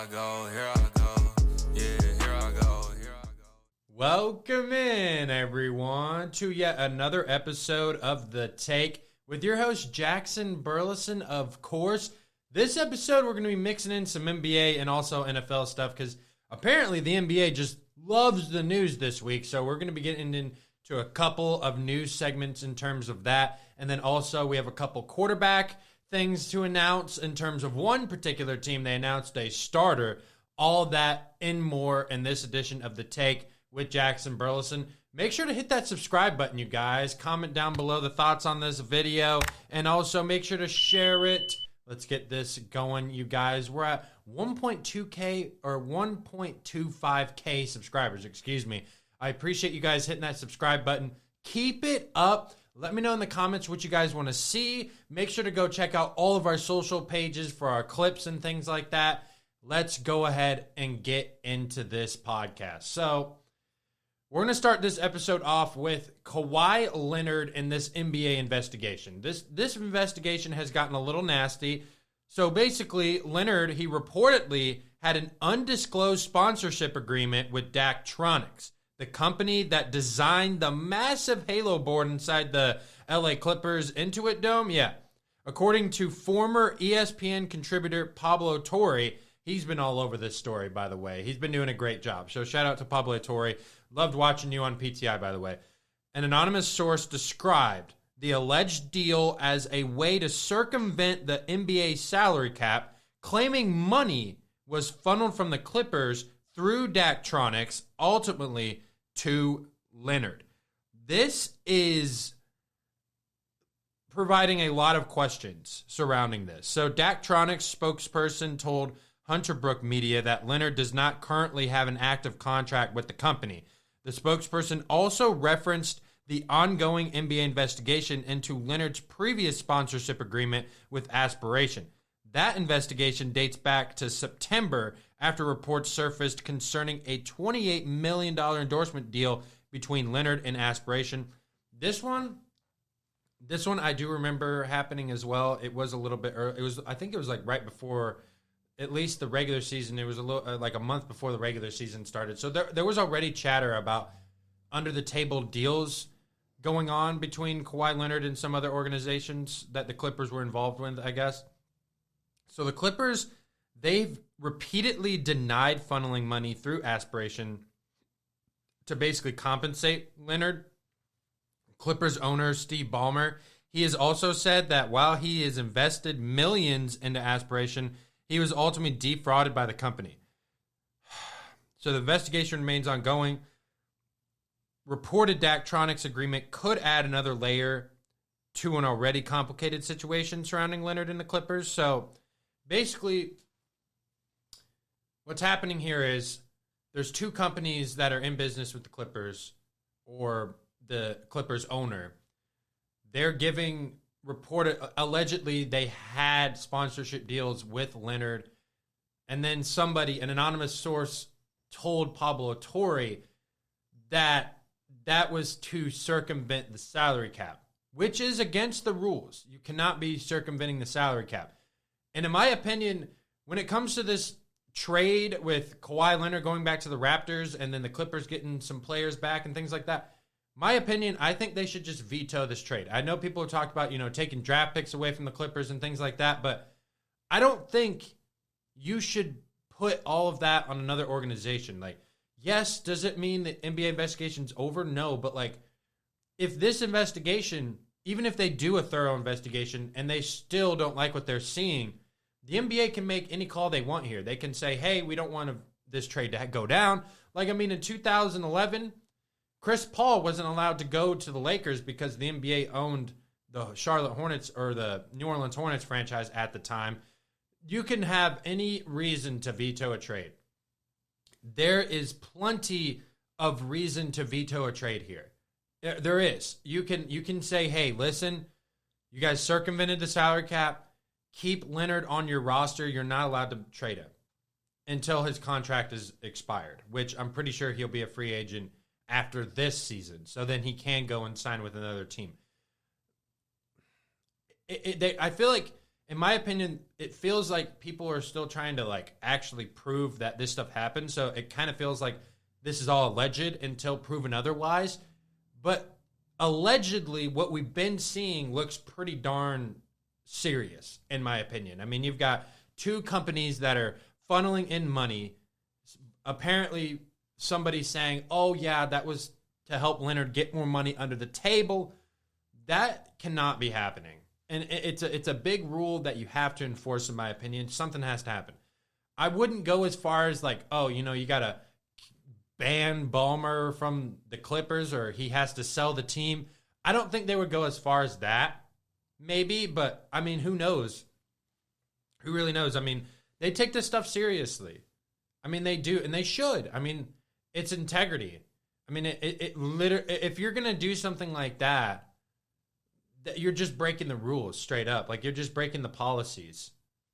I go, here I go. Yeah, here I go, here I go. Welcome in, everyone, to yet another episode of The Take with your host, Jackson Burlison, of course. This episode, we're going to be mixing in some NBA and also NFL stuff because apparently the NBA just loves the news this week. So we're going to be getting into a couple of news segments in terms of that. And then also we have a couple quarterback things to announce in terms of one particular team. They announced a starter. All that and more in this edition of The Take with Jackson Burlison. Make sure to hit that subscribe button, you guys. Comment down below the thoughts on this video. And also make sure to share it. Let's get this going, you guys. We're at 1.2K or 1.25K subscribers, excuse me. I appreciate you guys hitting that subscribe button. Keep it up. Let me know in the comments what you guys want to see. Make sure to go check out all of our social pages for our clips and things like that. Let's go ahead and get into this podcast. So we're going to start this episode off with Kawhi Leonard and this NBA investigation. This investigation has gotten a little nasty. So basically, Leonard, he reportedly had an undisclosed sponsorship agreement with Daktronics, the company that designed the massive Halo board inside the LA Clippers Intuit Dome. Yeah. According to former ESPN contributor Pablo Torre, he's been all over this story, by the way. He's been doing a great job. So shout out to Pablo Torre. Loved watching you on PTI, by the way. An anonymous source described the alleged deal as a way to circumvent the NBA salary cap, claiming money was funneled from the Clippers through Daktronics, ultimately to Leonard. This is providing a lot of questions surrounding this. So Daktronics spokesperson told Hunterbrook Media that Leonard does not currently have an active contract with the company. The spokesperson also referenced the ongoing NBA investigation into Leonard's previous sponsorship agreement with Aspiration. That investigation dates back to September after reports surfaced concerning a $28 million endorsement deal between Leonard and Aspiration. This one I do remember happening as well. It was a little bit early. I think it was like right before at least the regular season. It was a little like a month before the regular season started. So there was already chatter about under the table deals going on between Kawhi Leonard and some other organizations that the Clippers were involved with, I guess. So the Clippers, they've repeatedly denied funneling money through Aspiration to basically compensate Leonard. Clippers owner Steve Ballmer, he has also said that while he has invested millions into Aspiration, he was ultimately defrauded by the company. So the investigation remains ongoing. Reported Daktronics agreement could add another layer to an already complicated situation surrounding Leonard and the Clippers. So basically, what's happening here is there's two companies that are in business with the Clippers or the Clippers owner. They're giving allegedly they had sponsorship deals with Leonard, and then an anonymous source told Pablo Torre that was to circumvent the salary cap, which is against the rules. You cannot be circumventing the salary cap. And in my opinion, when it comes to this trade with Kawhi Leonard going back to the Raptors and then the Clippers getting some players back and things like that, my opinion, I think they should just veto this trade. I know people have talked about, taking draft picks away from the Clippers and things like that, but I don't think you should put all of that on another organization. Like, yes, does it mean the NBA investigation's over? No, but if this investigation, even if they do a thorough investigation and they still don't like what they're seeing, the NBA can make any call they want here. They can say, hey, we don't want this trade to go down. In 2011, Chris Paul wasn't allowed to go to the Lakers because the NBA owned the Charlotte Hornets or the New Orleans Hornets franchise at the time. You can have any reason to veto a trade. There is plenty of reason to veto a trade here. There is. You can say, hey, listen, you guys circumvented the salary cap. Keep Leonard on your roster. You're not allowed to trade him until his contract is expired, which I'm pretty sure he'll be a free agent after this season. So then he can go and sign with another team. I feel like in my opinion, it feels like people are still trying to like actually prove that this stuff happened. So it kind of feels like this is all alleged until proven otherwise. But allegedly, what we've been seeing looks pretty darn serious, in my opinion. I mean, you've got two companies that are funneling in money. Apparently, somebody's saying, oh, yeah, that was to help Leonard get more money under the table. That cannot be happening. And it's a big rule that you have to enforce, in my opinion. Something has to happen. I wouldn't go as far as like, oh, you got to ban Ballmer from the Clippers or he has to sell the team. I don't think they would go as far as that. Maybe, but I mean, who knows? Who really knows? I mean, they take this stuff seriously. I mean, they do, and they should. I mean, it's integrity. I mean, it literally, if you're going to do something like that, you're just breaking the rules straight up. Like, you're just breaking the policies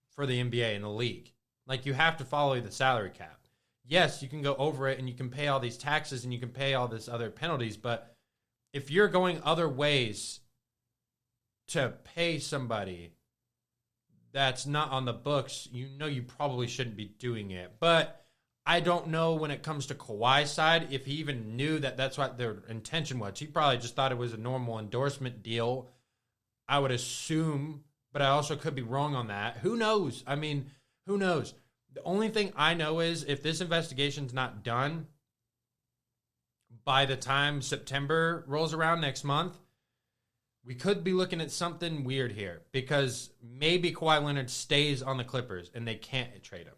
for the NBA and the league. Like, you have to follow the salary cap. Yes, you can go over it and you can pay all these taxes and you can pay all this other penalties, but if you're going other ways to pay somebody that's not on the books, you probably shouldn't be doing it. But I don't know when it comes to Kawhi's side if he even knew that that's what their intention was. He probably just thought it was a normal endorsement deal, I would assume, but I also could be wrong on that. Who knows? I mean, who knows? The only thing I know is if this investigation's not done by the time September rolls around next month, we could be looking at something weird here because maybe Kawhi Leonard stays on the Clippers and they can't trade him.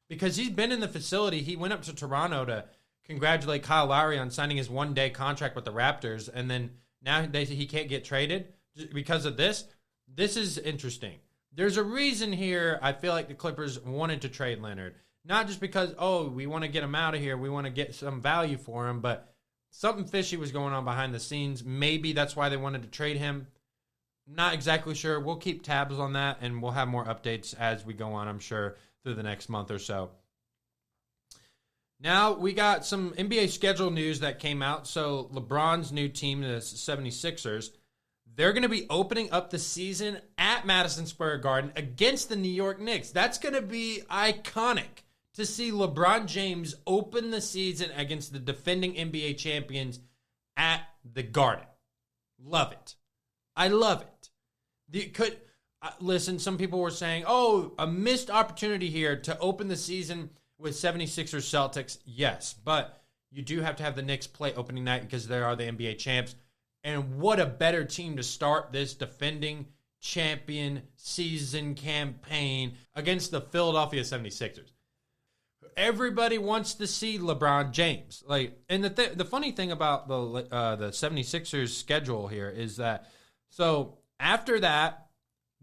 Because he's been in the facility. He went up to Toronto to congratulate Kyle Lowry on signing his one-day contract with the Raptors, and then now he can't get traded because of this. This is interesting. There's a reason here I feel like the Clippers wanted to trade Leonard. Not just because, oh, we want to get him out of here, we want to get some value for him, but something fishy was going on behind the scenes. Maybe that's why they wanted to trade him. Not exactly sure. We'll keep tabs on that, and we'll have more updates as we go on, I'm sure, through the next month or so. Now, we got some NBA schedule news that came out. So, LeBron's new team, the 76ers, they're going to be opening up the season at Madison Square Garden against the New York Knicks. That's going to be iconic to see LeBron James open the season against the defending NBA champions at the Garden. Love it. I love it. Listen, some people were saying, oh, a missed opportunity here to open the season with 76ers Celtics. Yes, but you do have to have the Knicks play opening night because they are the NBA champs. And what a better team to start this defending champion season campaign against the Philadelphia 76ers. Everybody wants to see LeBron James. And the funny thing about the 76ers schedule here is that, so after that,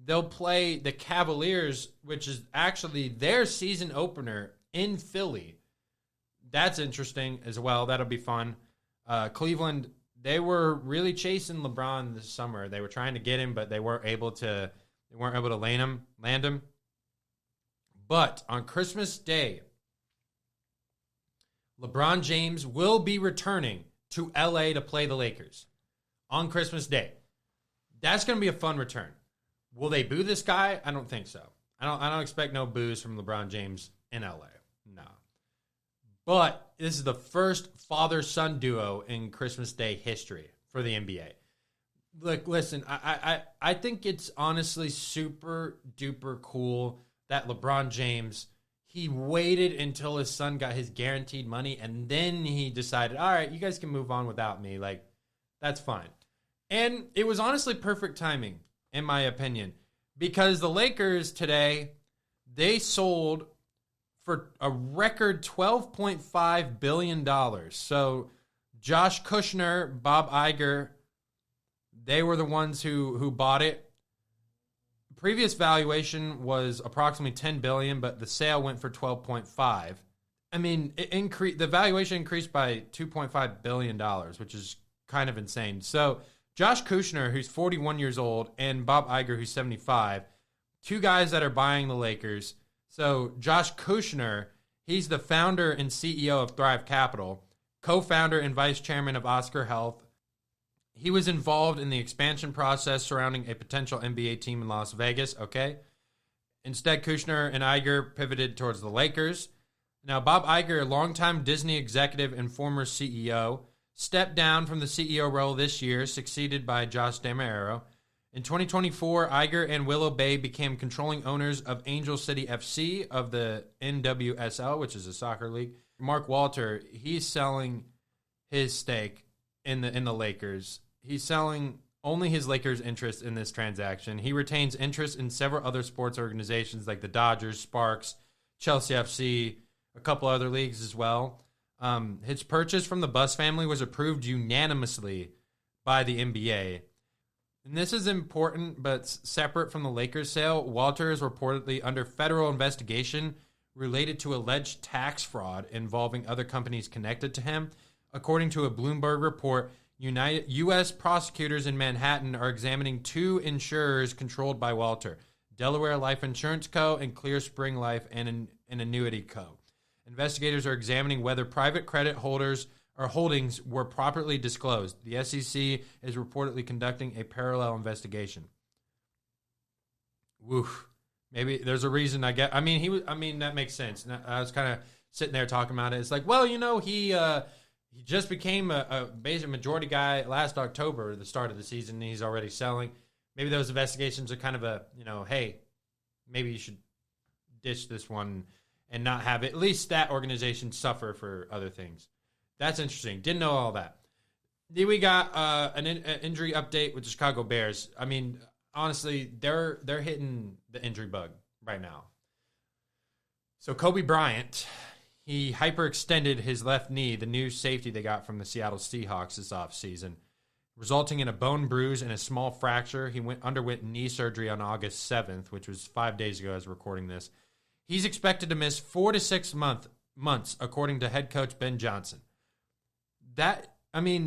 they'll play the Cavaliers, which is actually their season opener in Philly. That's interesting as well. That'll be fun. Cleveland, they were really chasing LeBron this summer. They were trying to get him, but they weren't able to land him. But on Christmas Day, LeBron James will be returning to LA to play the Lakers on Christmas Day. That's going to be a fun return. Will they boo this guy? I don't think so. I don't expect no boos from LeBron James in LA. No. But this is the first father-son duo in Christmas Day history for the NBA. Look, listen, I think it's honestly super duper cool that LeBron James, he waited until his son got his guaranteed money and then he decided, all right, you guys can move on without me. Like, that's fine. And it was honestly perfect timing, in my opinion, because the Lakers today, they sold for a record $12.5 billion. So Josh Kushner, Bob Iger, they were the ones who bought it. Previous valuation was approximately $10 billion, but the sale went for $12.5. I mean, the valuation increased by $2.5 billion, which is kind of insane. So Josh Kushner, who's 41 years old, and Bob Iger, who's 75, two guys that are buying the Lakers. So Josh Kushner, he's the founder and CEO of Thrive Capital, co-founder and vice chairman of Oscar Health. He was involved in the expansion process surrounding a potential NBA team in Las Vegas, okay? Instead, Kushner and Iger pivoted towards the Lakers. Now, Bob Iger, a longtime Disney executive and former CEO, stepped down from the CEO role this year, succeeded by Josh D'Amaro. In 2024, Iger and Willow Bay became controlling owners of Angel City FC of the NWSL, which is a soccer league. Mark Walter, he's selling his stake in the Lakers. He's selling only his Lakers interest in this transaction. He retains interest in several other sports organizations like the Dodgers, Sparks, Chelsea FC, a couple other leagues as well. His purchase from the Buss family was approved unanimously by the NBA. And this is important, but separate from the Lakers sale. Walter is reportedly under federal investigation related to alleged tax fraud involving other companies connected to him. According to a Bloomberg report, U.S. prosecutors in Manhattan are examining 2 insurers controlled by Walter, Delaware Life Insurance Co. and Clear Spring Life and an Annuity Co. Investigators are examining whether private credit holders or holdings were properly disclosed. The SEC is reportedly conducting a parallel investigation. Woof. Maybe there's a reason I get. That makes sense. I was kind of sitting there talking about it. It's like, well, he just became a basic majority guy last October, the start of the season, and he's already selling. Maybe those investigations are kind of hey, maybe you should ditch this one and not have at least that organization suffer for other things. That's interesting. Didn't know all that. Then we got an injury update with the Chicago Bears. I mean, honestly, they're hitting the injury bug right now. So Kobe Bryant, he hyperextended his left knee, the new safety they got from the Seattle Seahawks this offseason, resulting in a bone bruise and a small fracture. He underwent knee surgery on August 7th, which was 5 days ago as we're recording this. He's expected to miss 4 to 6 months, according to head coach Ben Johnson.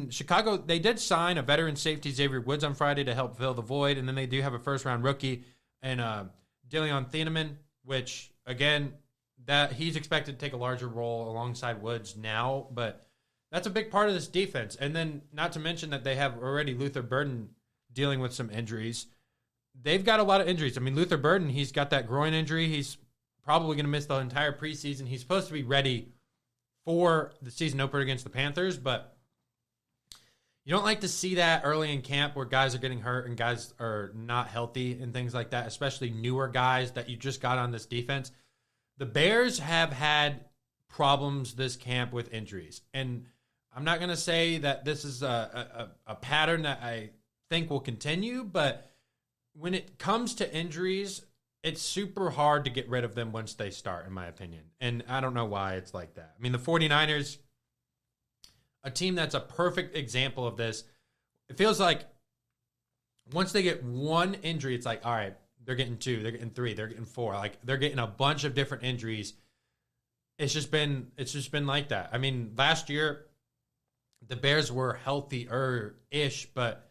Chicago, they did sign a veteran safety, Xavier Woods, on Friday to help fill the void, and then they do have a first-round rookie and Dillon Thieneman, which, again, that he's expected to take a larger role alongside Woods now, but that's a big part of this defense. And then, not to mention that they have already Luther Burden dealing with some injuries. They've got a lot of injuries. I mean, Luther Burden, he's got that groin injury. He's probably going to miss the entire preseason. He's supposed to be ready for the season opener against the Panthers, but you don't like to see that early in camp where guys are getting hurt and guys are not healthy and things like that, especially newer guys that you just got on this defense. The Bears have had problems this camp with injuries, and I'm not going to say that this is a pattern that I think will continue, but when it comes to injuries, it's super hard to get rid of them once they start, in my opinion. And I don't know why it's like that. I mean, the 49ers, a team that's a perfect example of this, it feels like once they get one injury, it's like, all right, they're getting 2, they're getting 3, they're getting 4. Like, they're getting a bunch of different injuries. It's just been like that. I mean, last year, the Bears were healthier-ish, but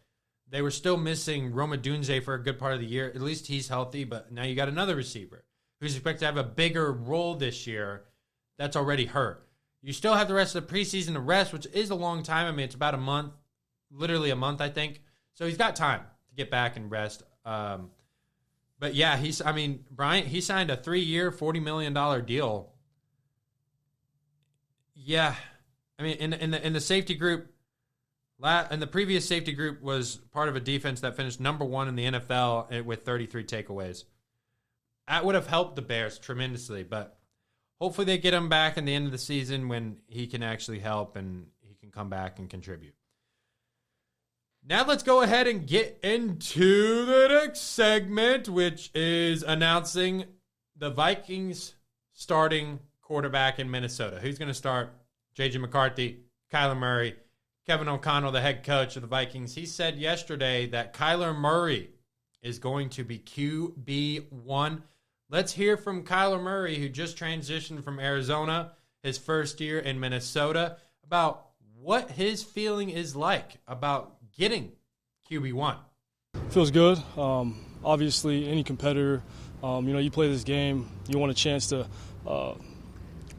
they were still missing Roma Dunze for a good part of the year. At least he's healthy, but now you got another receiver who's expected to have a bigger role this year that's already hurt. You still have the rest of the preseason to rest, which is a long time. I mean, it's about a month, literally a month, I think. So he's got time to get back and rest. But yeah, Bryant, he signed a 3-year, $40 million deal. Yeah. I mean, in the safety group, and the previous safety group was part of a defense that finished number 1 in the NFL with 33 takeaways. That would have helped the Bears tremendously, but hopefully they get him back in the end of the season when he can actually help and he can come back and contribute. Now let's go ahead and get into the next segment, which is announcing the Vikings starting quarterback in Minnesota. Who's going to start? J.J. McCarthy, Kyler Murray, Kevin O'Connell, the head coach of the Vikings. He said yesterday that Kyler Murray is going to be QB1. Let's hear from Kyler Murray, who just transitioned from Arizona, his first year in Minnesota, about what his feeling is like about getting QB1. Feels good. Obviously, any competitor, you play this game, you want a chance to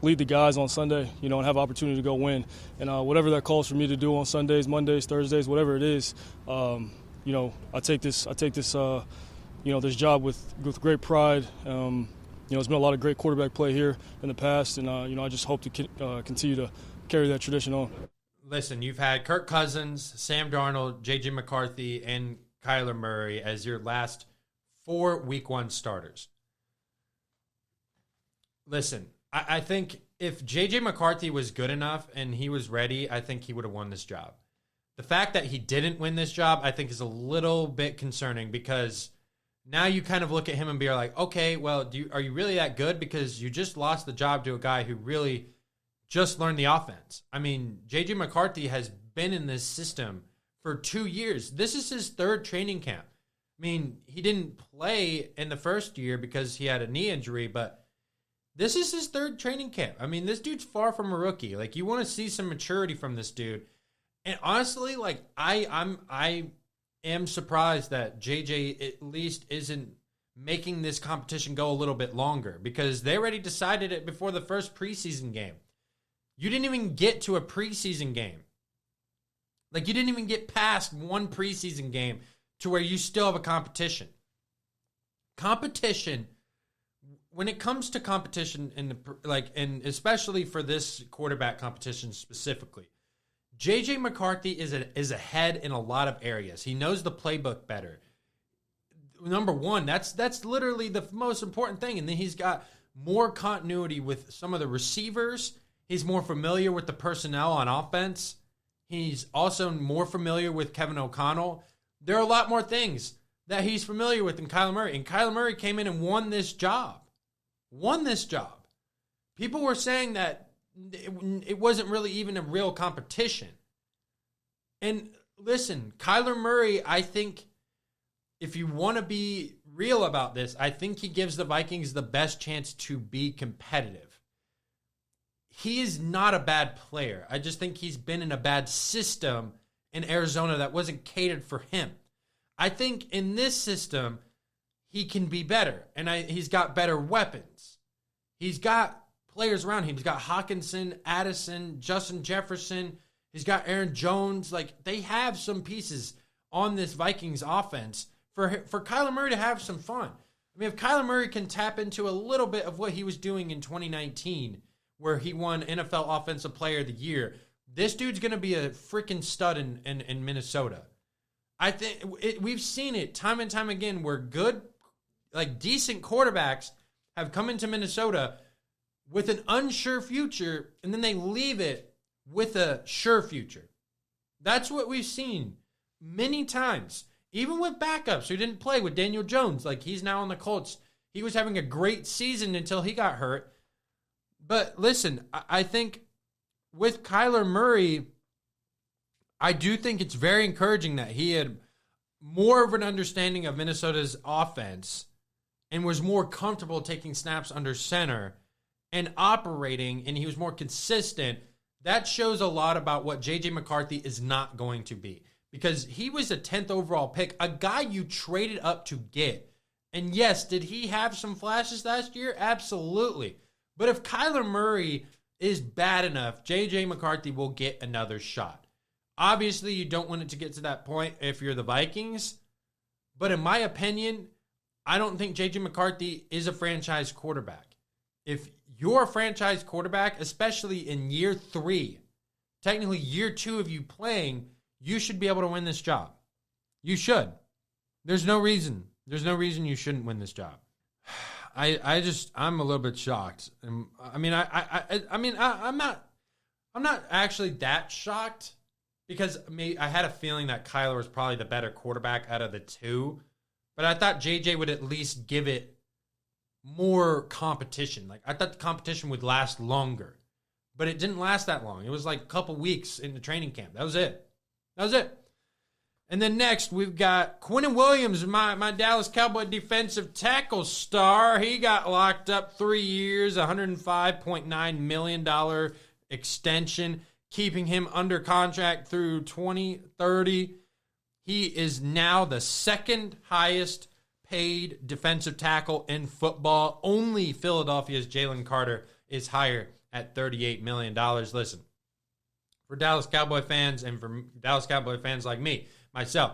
lead the guys on Sunday, and have opportunity to go win. And whatever that calls for me to do on Sundays, Mondays, Thursdays, whatever it is, I take this this job with great pride. There's been a lot of great quarterback play here in the past, and I just hope to continue to carry that tradition on. Listen, you've had Kirk Cousins, Sam Darnold, J.J. McCarthy, and Kyler Murray as your last 4 Week 1 starters. Listen, I think if J.J. McCarthy was good enough and he was ready, I think he would have won this job. The fact that he didn't win this job, I think, is a little bit concerning because now you kind of look at him and be like, okay, well, are you really that good? Because you just lost the job to a guy who really just learned the offense. I mean, J.J. McCarthy has been in this system for 2 years. This is his 3rd training camp. I mean, he didn't play in the first year because he had a knee injury, but this is his 3rd training camp. I mean, this dude's far from a rookie. Like, you want to see some maturity from this dude. And honestly, like, I am surprised that JJ at least isn't making this competition go a little bit longer because they already decided it before the first preseason game. You didn't even get to a preseason game. Like, you didn't even get past one preseason game to where you still have a competition. Competition, when it comes to competition, and especially for this quarterback competition specifically, J.J. McCarthy is ahead in a lot of areas. He knows the playbook better. Number one, that's literally the most important thing. And then he's got more continuity with some of the receivers. He's more familiar with the personnel on offense. He's also more familiar with Kevin O'Connell. There are a lot more things that he's familiar with than Kyler Murray. And Kyler Murray came in and won this job. People were saying that it wasn't really even a real competition. And listen, Kyler Murray, I think if you want to be real about this, I think he gives the Vikings the best chance to be competitive. He is not a bad player. I just think he's been in a bad system in Arizona that wasn't catered for him. I think in this system, he can be better. And he's got better weapons. He's got players around him. He's got Hawkinson, Addison, Justin Jefferson. He's got Aaron Jones. Like, they have some pieces on this Vikings offense for Kyler Murray to have some fun. I mean, if Kyler Murray can tap into a little bit of what he was doing in 2019, where he won NFL Offensive Player of the Year, this dude's going to be a freaking stud in Minnesota. I think we've seen it time and time again where good, like decent quarterbacks have come into Minnesota with an unsure future, and then they leave it with a sure future. That's what we've seen many times, even with backups who didn't play with Daniel Jones. Like, he's now on the Colts. He was having a great season until he got hurt. But listen, I think with Kyler Murray, I do think it's very encouraging that he had more of an understanding of Minnesota's offense and was more comfortable taking snaps under center and operating, and he was more consistent. That shows a lot about what J.J. McCarthy is not going to be, because he was a 10th overall pick, a guy you traded up to get. And yes, did he have some flashes last year? Absolutely. But if Kyler Murray is bad enough, J.J. McCarthy will get another shot. Obviously, you don't want it to get to that point if you're the Vikings. But in my opinion, I don't think J.J. McCarthy is a franchise quarterback. If you're a franchise quarterback, especially in year 3, technically year 2 of you playing, you should be able to win this job. You should. There's no reason. There's no reason you shouldn't win this job. I'm a little bit shocked. I'm not actually that shocked, because I had a feeling that Kyler was probably the better quarterback out of the two, but I thought JJ would at least give it more competition. Like, I thought the competition would last longer, but it didn't last that long. It was like a couple weeks in the training camp. That was it. And then next, we've got Quinnen Williams, my Dallas Cowboy defensive tackle star. He got locked up 3 years, $105.9 million extension, keeping him under contract through 2030. He is now the second highest paid defensive tackle in football. Only Philadelphia's Jalen Carter is higher at $38 million. Listen, for Dallas Cowboy fans and for Dallas Cowboy fans like me, myself,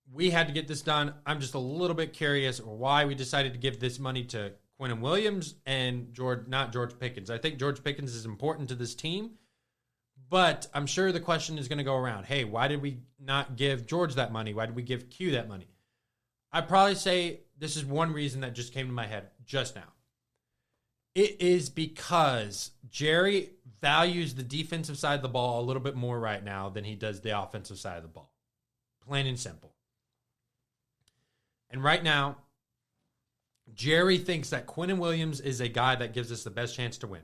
we had to get this done. I'm just a little bit curious why we decided to give this money to Quinnen Williams and not George Pickens. I think George Pickens is important to this team, but I'm sure the question is going to go around, hey, why did we not give George that money? Why did we give Q that money? I'd probably say this is one reason that just came to my head just now. It is because Jerry values the defensive side of the ball a little bit more right now than he does the offensive side of the ball. Plain and simple. And right now, Jerry thinks that Quinnen Williams is a guy that gives us the best chance to win.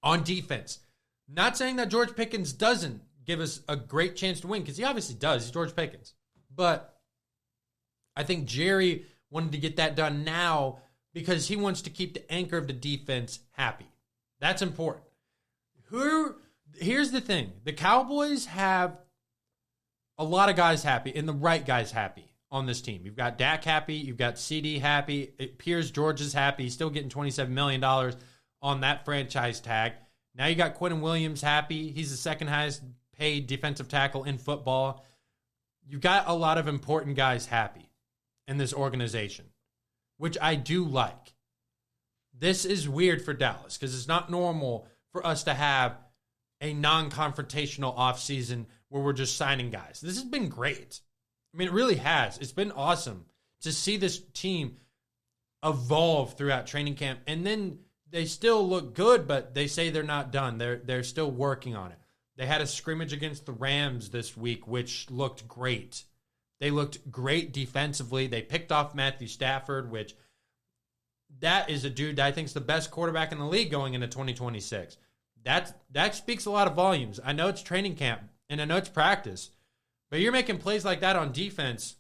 On defense. Not saying that George Pickens doesn't give us a great chance to win, because he obviously does. He's George Pickens. But I think Jerry wanted to get that done now because he wants to keep the anchor of the defense happy. That's important. Here's the thing. The Cowboys have a lot of guys happy, and the right guys happy on this team. You've got Dak happy. You've got CD happy. It appears George is happy. He's still getting $27 million on that franchise tag. Now you got Quinnen Williams happy. He's the second highest paid defensive tackle in football. You've got a lot of important guys happy in this organization, which I do like. This is weird for Dallas because it's not normal for us to have a non-confrontational offseason where we're just signing guys. This has been great. I mean, it really has. It's been awesome to see this team evolve throughout training camp. And then they still look good, but they say they're not done. They're still working on it. They had a scrimmage against the Rams this week, which looked great. They looked great defensively. They picked off Matthew Stafford, which that is a dude that I think is the best quarterback in the league going into 2026. That speaks a lot of volumes. I know it's training camp, and I know it's practice, but you're making plays like that on defense.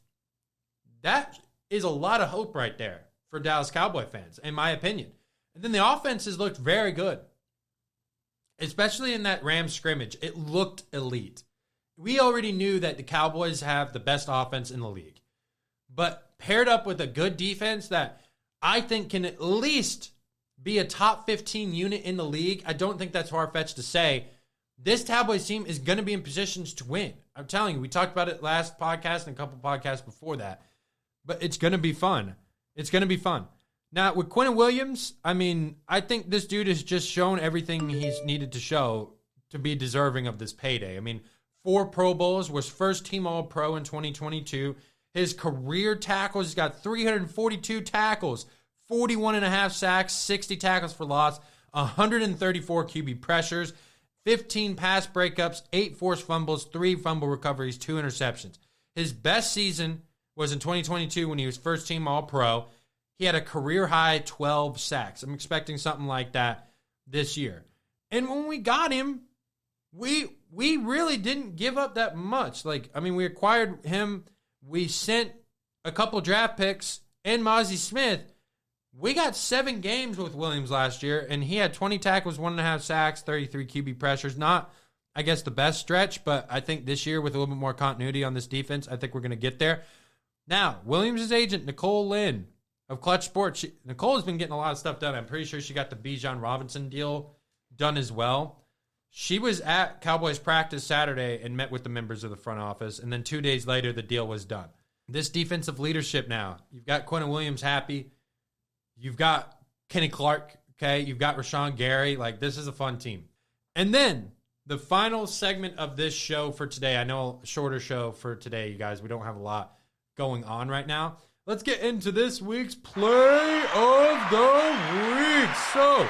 That is a lot of hope right there for Dallas Cowboy fans, in my opinion. And then the offense has looked very good, especially in that Rams scrimmage. It looked elite. We already knew that the Cowboys have the best offense in the league, but paired up with a good defense that I think can at least be a top 15 unit in the league. I don't think that's far-fetched to say. This Cowboys team is going to be in positions to win. I'm telling you, we talked about it last podcast and a couple podcasts before that. But it's going to be fun. It's going to be fun. Now, with Quinnen Williams, I mean, I think this dude has just shown everything he's needed to show to be deserving of this payday. I mean, 4 Pro Bowls, was first team All-Pro in 2022. His career tackles, he's got 342 tackles, 41.5 sacks, 60 tackles for loss, 134 QB pressures, 15 pass breakups, 8 forced fumbles, 3 fumble recoveries, 2 interceptions. His best season was in 2022 when he was first team All-Pro. He had a career-high 12 sacks. I'm expecting something like that this year. And when we got him, we really didn't give up that much. We acquired him. We sent a couple draft picks and Mozzie Smith. We got 7 games with Williams last year, and he had 20 tackles, 1.5 sacks, 33 QB pressures. Not, I guess, the best stretch, but I think this year with a little bit more continuity on this defense, I think we're going to get there. Now, Williams' agent, Nicole Lynn of Clutch Sports, Nicole has been getting a lot of stuff done. I'm pretty sure she got the Bijan Robinson deal done as well. She was at Cowboys practice Saturday and met with the members of the front office, and then 2 days later, the deal was done. This defensive leadership now, you've got Quinnen Williams happy. You've got Kenny Clark, okay? You've got Rashawn Gary. This is a fun team. And then the final segment of this show for today. I know a shorter show for today, you guys. We don't have a lot going on right now. Let's get into this week's Play of the Week. So,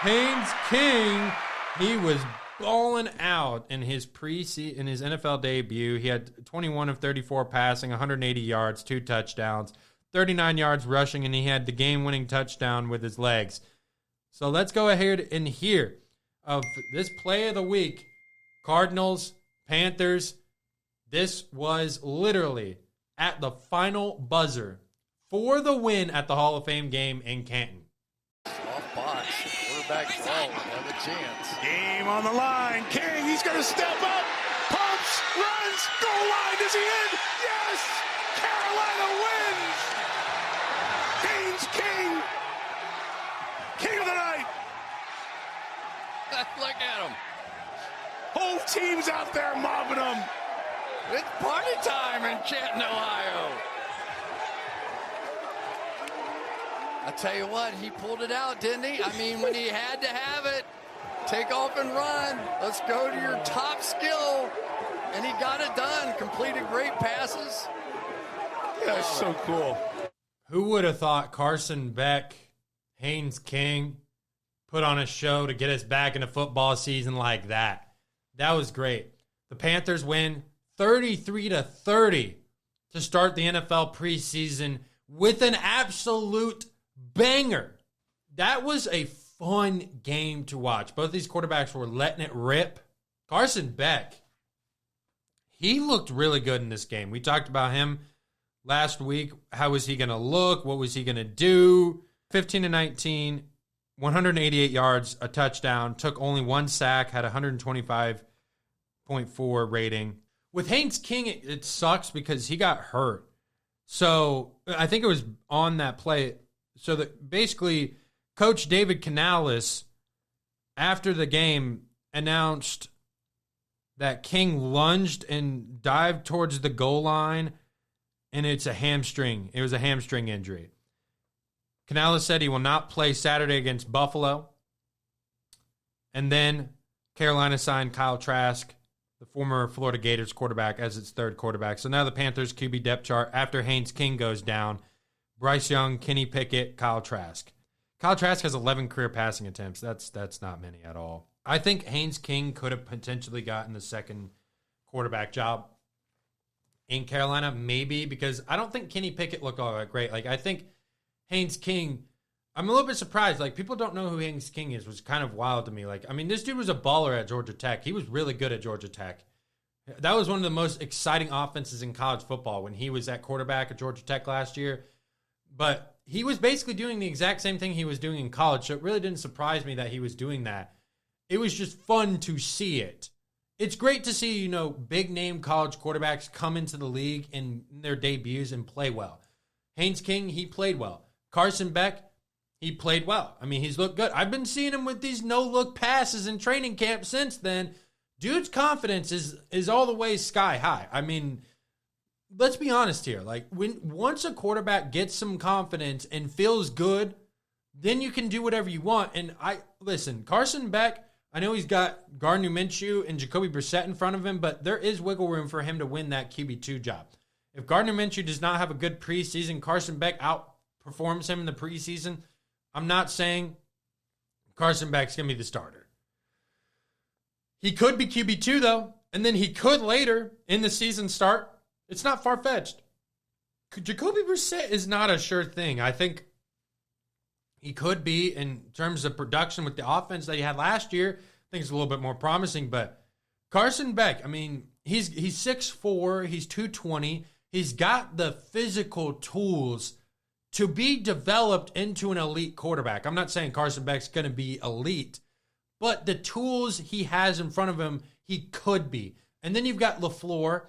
Haynes King, he was balling out in his in his NFL debut. He had 21 of 34 passing, 180 yards, 2 touchdowns, 39 yards rushing, and he had the game-winning touchdown with his legs. So let's go ahead and hear of this Play of the Week. Cardinals, Panthers. This was literally at the final buzzer for the win at the Hall of Fame game in Canton. Off box, quarterback draw would have a chance. Game on the line. King, he's going to step up. Pumps, runs, goal line. Is he in? Yes! Carolina wins! Haynes King, king of the night. Look at him. Whole team's out there mobbing him. It's party time in Canton, Ohio. I tell you what, he pulled it out, didn't he? I mean, when he had to have it, take off and run. Let's go to your top skill. And he got it done. Completed great passes. That's so cool. Who would have thought Carson Beck, Haynes King, put on a show to get us back in a football season like that? That was great. The Panthers win 33-30 to start the NFL preseason with an absolute banger. That was a fun game to watch. Both these quarterbacks were letting it rip. Carson Beck, he looked really good in this game. We talked about him last week. How was he going to look? What was he going to do? 15-19, 188 yards, a touchdown, took only one sack, had 125.4 rating. With Haynes King, it sucks because he got hurt. So I think it was on that play. So that basically Coach David Canales, after the game, announced that King lunged and dived towards the goal line, and it's a hamstring. It was a hamstring injury. Canales said he will not play Saturday against Buffalo. And then Carolina signed Kyle Trask, the former Florida Gators quarterback, as its third quarterback. So now the Panthers QB depth chart, after Haynes King goes down, Bryce Young, Kenny Pickett, Kyle Trask. Kyle Trask has 11 career passing attempts. That's not many at all. I think Haynes King could have potentially gotten the second quarterback job in Carolina, maybe, because I don't think Kenny Pickett looked all that great. Like, I think Haynes King, I'm a little bit surprised. Like, people don't know who Haynes King is, which is kind of wild to me. Like, I mean, this dude was a baller at Georgia Tech. He was really good at Georgia Tech. That was one of the most exciting offenses in college football when he was at quarterback at Georgia Tech last year. But he was basically doing the exact same thing he was doing in college, so it really didn't surprise me that he was doing that. It was just fun to see it. It's great to see, big-name college quarterbacks come into the league in their debuts and play well. Haynes King, he played well. Carson Beck, he played well. I mean, he's looked good. I've been seeing him with these no-look passes in training camp since then. Dude's confidence is all the way sky high. I mean, let's be honest here. Like, once a quarterback gets some confidence and feels good, then you can do whatever you want. And listen, Carson Beck, I know he's got Gardner Minshew and Jacoby Brissett in front of him, but there is wiggle room for him to win that QB2 job. If Gardner Minshew does not have a good preseason, Carson Beck outperforms him in the preseason, I'm not saying Carson Beck's going to be the starter. He could be QB2, though, and then he could later in the season start. It's not far-fetched. Jacoby Brissett is not a sure thing. I think he could be in terms of production with the offense that he had last year. I think it's a little bit more promising. But Carson Beck, I mean, he's 6'4", he's 220. He's got the physical tools to be developed into an elite quarterback. I'm not saying Carson Beck's going to be elite, but the tools he has in front of him, he could be. And then you've got LaFleur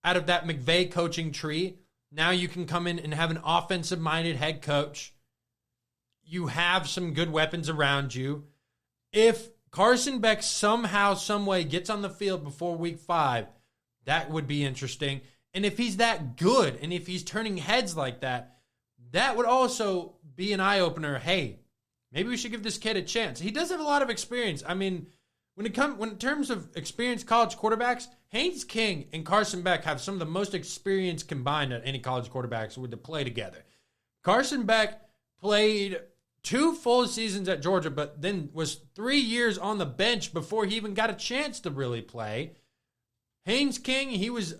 out of that McVay coaching tree. Now you can come in and have an offensive-minded head coach. You have some good weapons around you. If Carson Beck somehow, some way gets on the field before week 5, that would be interesting. And if he's that good, and if he's turning heads like that, that would also be an eye-opener. Hey, maybe we should give this kid a chance. He does have a lot of experience. I mean, when in terms of experienced college quarterbacks, Haynes King and Carson Beck have some of the most experience combined at any college quarterbacks would to play together. Carson Beck played 2 full seasons at Georgia, but then was 3 years on the bench before he even got a chance to really play. Haynes King, he was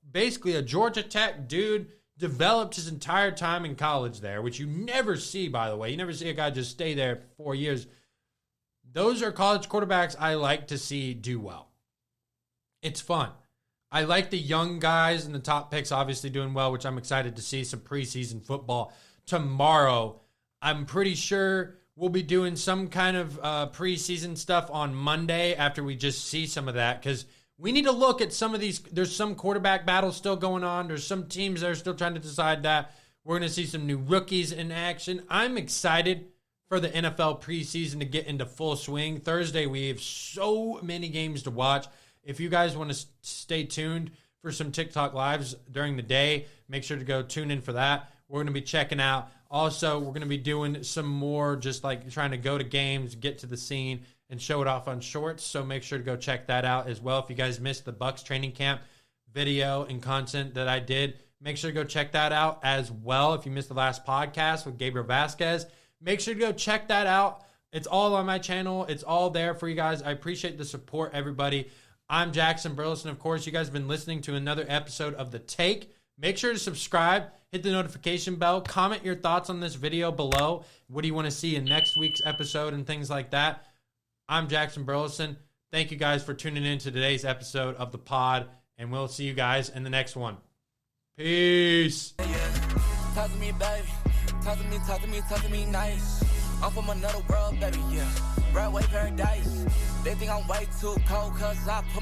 basically a Georgia Tech dude, developed his entire time in college there, which you never see, by the way. You never see a guy just stay there for 4 years. Those are college quarterbacks I like to see do well. It's fun. I like the young guys and the top picks obviously doing well, which I'm excited to see some preseason football tomorrow. I'm pretty sure we'll be doing some kind of preseason stuff on Monday after we just see some of that, because we need to look at some of these. There's some quarterback battles still going on. There's some teams that are still trying to decide that. We're going to see some new rookies in action. I'm excited for the NFL preseason to get into full swing. Thursday, we have so many games to watch. If you guys want to stay tuned for some TikTok lives during the day. Make sure to go tune in for that. We're going to be checking out. Also, we're going to be doing some more just like trying to go to games, get to the scene, and show it off on shorts. So make sure to go check that out as well. If you guys missed the Bucks training camp video and content that I did, make sure to go check that out as well. If you missed the last podcast with Gabriel Vasquez, make sure to go check that out. It's all on my channel. It's all there for you guys. I appreciate the support, everybody. I'm Jackson Burlison. Of course, you guys have been listening to another episode of The Take. Make sure to subscribe, hit the notification bell, comment your thoughts on this video below. What do you want to see in next week's episode and things like that? I'm Jackson Burlison. Thank you guys for tuning in to today's episode of the pod, and we'll see you guys in the next one. Peace. Talk to me, baby. Talk to me nice. I'm from another world, baby, yeah. Broadway paradise. They think I'm way too cold, cause I put my